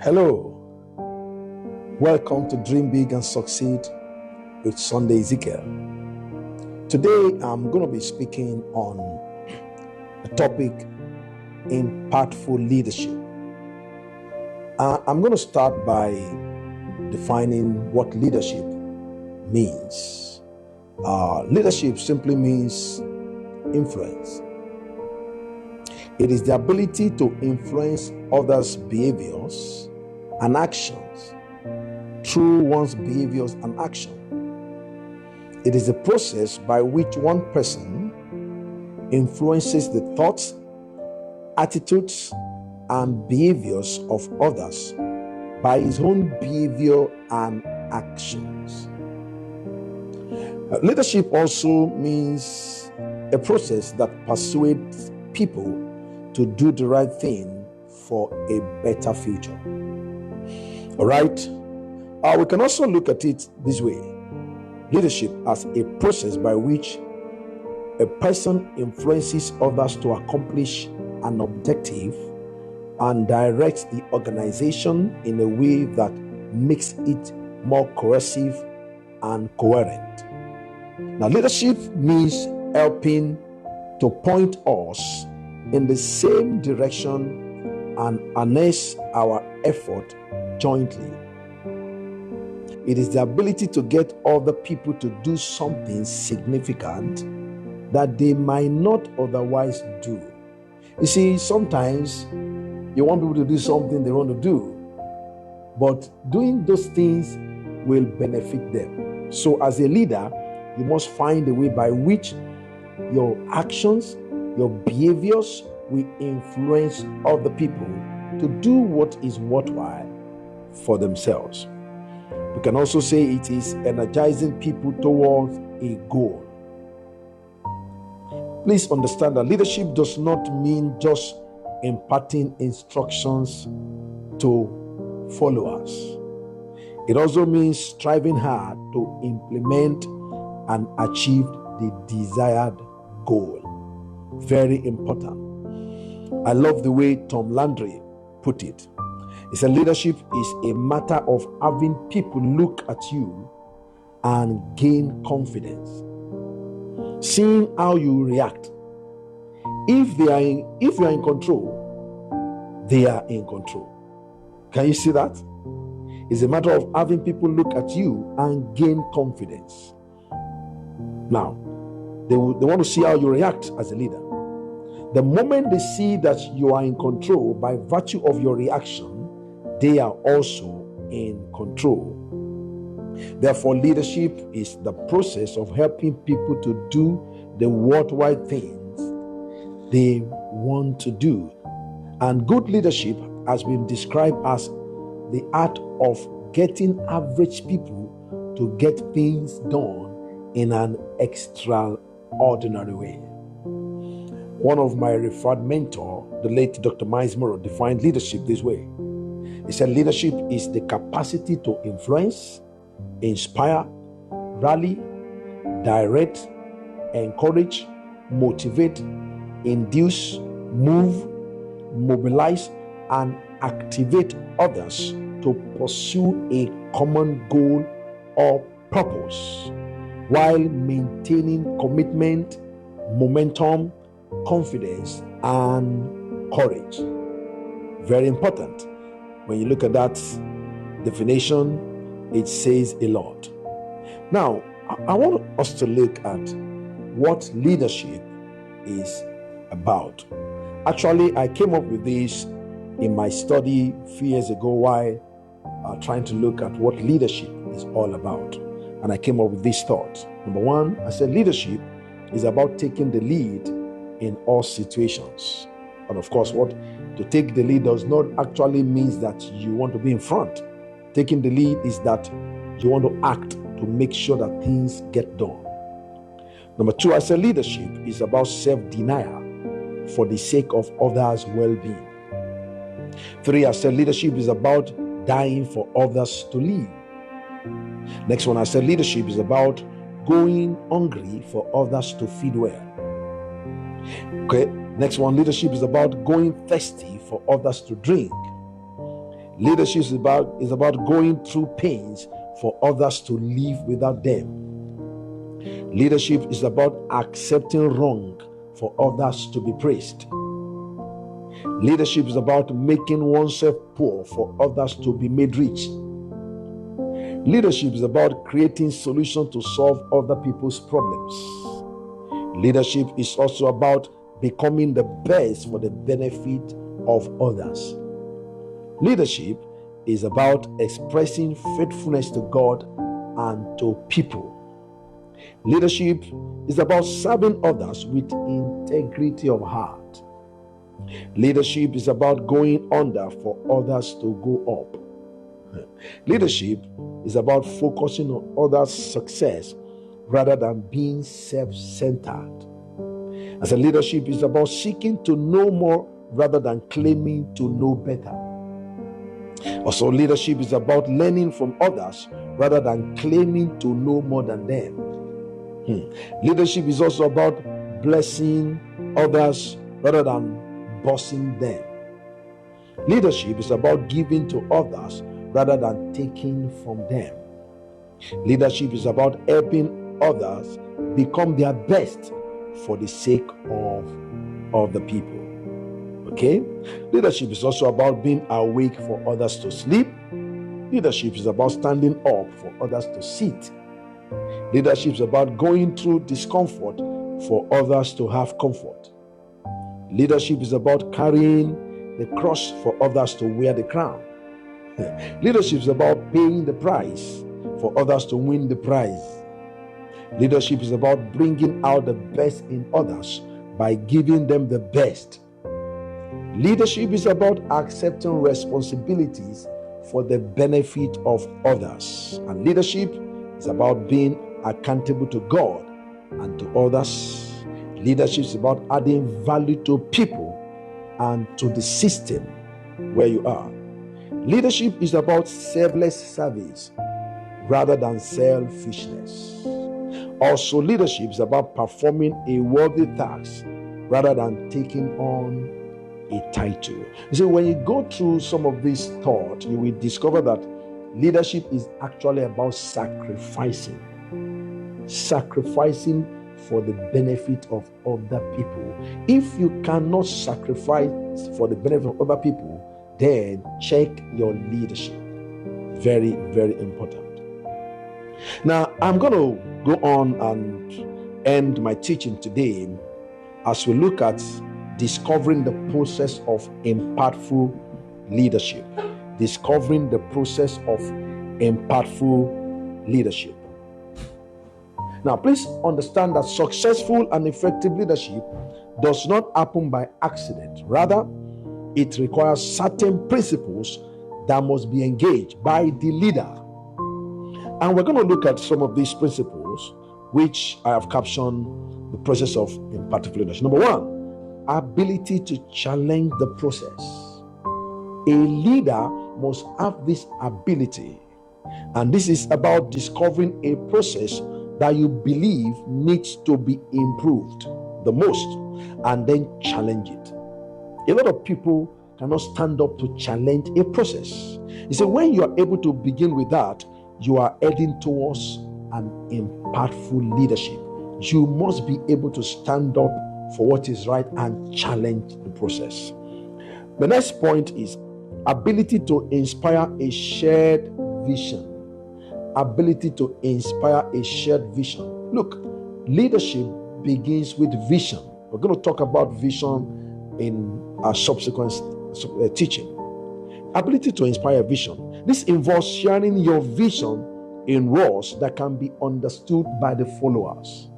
Hello, welcome to Dream Big and Succeed with Sunday Ezekiel. Today I'm going to be speaking on the topic impactful leadership. I'm going to start by defining what leadership means. Leadership simply means influence. It is the ability to influence others' behaviors and actions through one's behaviors and action. It is a process by which one person influences the thoughts, attitudes, and behaviors of others by his own behavior and actions. Leadership also means a process that persuades people to do the right thing for a better future. All right? We can also look at it this way. Leadership as a process by which a person influences others to accomplish an objective and directs the organization in a way that makes it more cohesive and coherent. Now, leadership means helping to point us in the same direction and harness our effort jointly. It is the ability to get other people to do something significant that they might not otherwise do. You see, sometimes you want people to do something they want to do, but doing those things will benefit them. So as a leader, you must find a way by which your actions, your behaviors will influence other people to do what is worthwhile for themselves. We can also say it is energizing people towards a goal. Please understand that leadership does not mean just imparting instructions to followers. It also means striving hard to implement and achieve the desired goal. Very important. I love the way Tom Landry put it. He said leadership is a matter of having people look at you and gain confidence, seeing how you react. If you are in control, they are in control. Can you see that? It's a matter of having people look at you and gain confidence. Now, they want to see how you react as a leader. The moment they see that you are in control by virtue of your reaction, they are also in control. Therefore, leadership is the process of helping people to do the worthwhile things they want to do. And good leadership has been described as the art of getting average people to get things done in an extraordinary way. One of my revered mentor, the late Dr. Miles Monroe, defined leadership this way. He said leadership is the capacity to influence, inspire, rally, direct, encourage, motivate, induce, move, mobilize, and activate others to pursue a common goal or purpose while maintaining commitment, momentum, confidence, and courage. Very important. When you look at that definition, it says a lot. Now, I want us to look at what leadership is about. Actually, I came up with this in my study a few years ago while trying to look at what leadership is all about. And I came up with this thought. Number one, I said leadership is about taking the lead in all situations. And of course, to take the lead does not actually means that you want to be in front. Taking the lead is that you want to act to make sure that things get done. Number two, I said leadership is about self-denial for the sake of others' well-being. Three, I said leadership is about dying for others to live. Next one, I said leadership is about going hungry for others to feed well. Okay, next one, leadership is about going thirsty for others to drink. Leadership is about going through pains for others to live without them. Leadership is about accepting wrong for others to be praised. Leadership is about making oneself poor for others to be made rich. Leadership is about creating solutions to solve other people's problems. Leadership is also about becoming the best for the benefit of others. Leadership is about expressing faithfulness to God and to people. Leadership is about serving others with integrity of heart. Leadership is about going under for others to go up. Leadership is about focusing on others' success rather than being self-centered. As a leadership is about seeking to know more rather than claiming to know better. Also, leadership is about learning from others rather than claiming to know more than them. Leadership is also about blessing others rather than bossing them. Leadership is about giving to others rather than taking from them. Leadership is about helping others become their best for the sake of the people. Okay? Leadership is also about being awake for others to sleep. Leadership is about standing up for others to sit. Leadership is about going through discomfort for others to have comfort. Leadership is about carrying the cross for others to wear the crown. Leadership is about paying the price for others to win the prize. Leadership is about bringing out the best in others by giving them the best. Leadership is about accepting responsibilities for the benefit of others. And leadership is about being accountable to God and to others. Leadership is about adding value to people and to the system where you are. Leadership is about selfless service rather than selfishness. Also, leadership is about performing a worthy task rather than taking on a title. You see, when you go through some of these thoughts, you will discover that leadership is actually about sacrificing for the benefit of other people. If you cannot sacrifice for the benefit of other people, then check your leadership. Very, very important. Now, I'm going to go on and end my teaching today as we look at discovering the process of impactful leadership. Discovering the process of impactful leadership. Now, please understand that successful and effective leadership does not happen by accident. Rather, it requires certain principles that must be engaged by the leader. And we're going to look at some of these principles, which I have captioned the process of impactful leadership. Number one, ability to challenge the process. A leader must have this ability, and this is about discovering a process that you believe needs to be improved the most, and then challenge it. A lot of people cannot stand up to challenge a process. You see, when you are able to begin with that, you are heading towards an impactful leadership. You must be able to stand up for what is right and challenge the process. The next point is ability to inspire a shared vision. Ability to inspire a shared vision. Look, leadership begins with vision. We're going to talk about vision in our subsequent teaching. Ability to inspire vision. This involves sharing your vision in words that can be understood by the followers.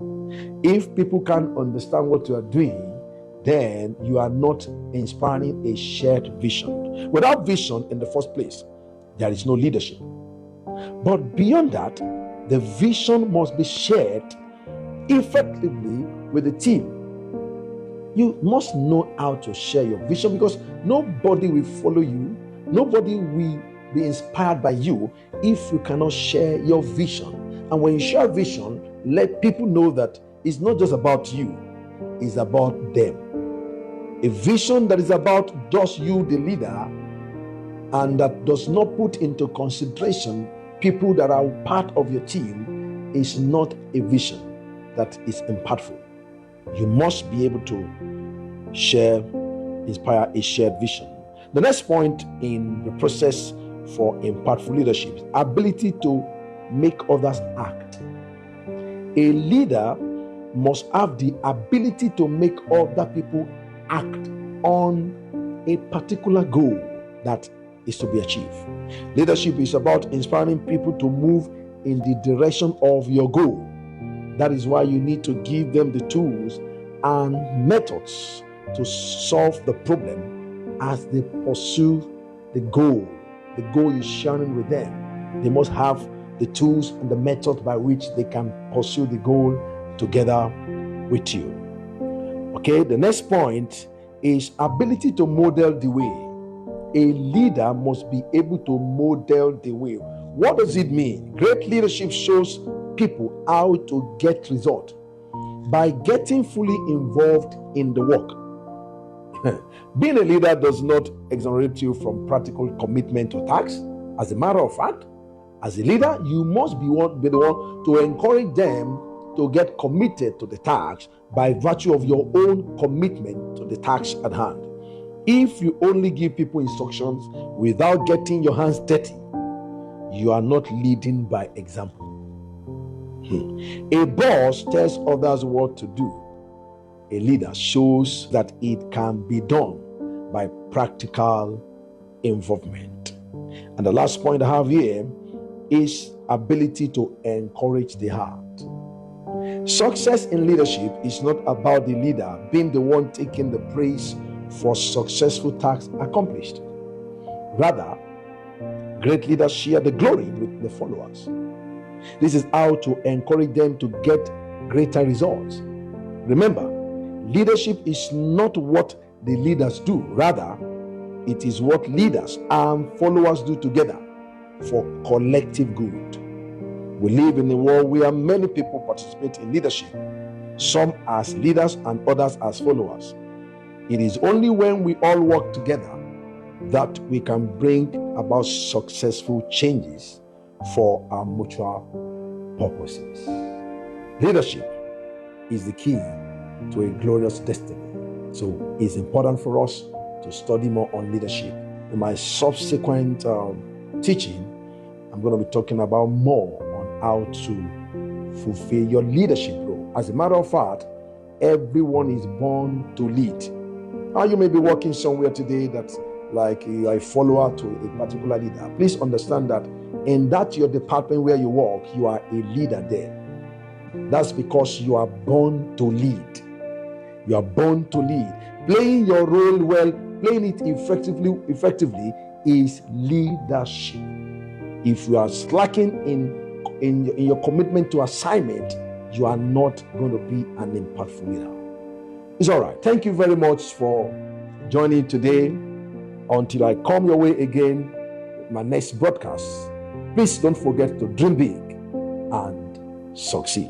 If people can't understand what you are doing, then you are not inspiring a shared vision. Without vision in the first place, there is no leadership. But beyond that, the vision must be shared effectively with the team. You must know how to share your vision, because nobody will follow you, nobody will be inspired by you if you cannot share your vision. And when you share vision, let people know that it's not just about you, it's about them. A vision that is about just you, the leader, and that does not put into consideration people that are part of your team is not a vision that is impactful. You must be able to inspire a shared vision. The next point in the process for impactful leadership is ability to make others act. A leader must have the ability to make other people act on a particular goal that is to be achieved. Leadership is about inspiring people to move in the direction of your goal. That is why you need to give them the tools and methods to solve the problem as they pursue the goal. The goal is sharing with them. They must have the tools and the method by which they can pursue the goal together with you. Okay, the next point is ability to model the way. A leader must be able to model the way. What does it mean? Great leadership shows people how to get results by getting fully involved in the work. Being a leader does not exonerate you from practical commitment to tasks. As a matter of fact, as a leader, you must be the one to encourage them to get committed to the task by virtue of your own commitment to the task at hand. If you only give people instructions without getting your hands dirty, you are not leading by example. A boss tells others what to do. A leader shows that it can be done by practical involvement. And the last point I have here is ability to encourage the heart. Success in leadership is not about the leader being the one taking the praise for successful tasks accomplished. Rather, great leaders share the glory with the followers. This is how to encourage them to get greater results. Remember, leadership is not what the leaders do. Rather, it is what leaders and followers do together for collective good. We live in a world where many people participate in leadership, some as leaders and others as followers. It is only when we all work together that we can bring about successful changes for our mutual purposes. Leadership is the key to a glorious destiny. So it's important for us to study more on leadership. In my subsequent teaching, I'm going to be talking about more on how to fulfill your leadership role. As a matter of fact, everyone is born to lead. Now, you may be working somewhere today that like you are a follower to a particular leader. Please understand that in that your department where you work, you are a leader there. That's because you are born to lead. You are born to lead. Playing your role well, playing it effectively is leadership. If you are slacking in your commitment to assignment, you are not going to be an impactful leader. It's all right. Thank you very much for joining today. Until I come your way again with my next broadcast, please don't forget to dream big and succeed.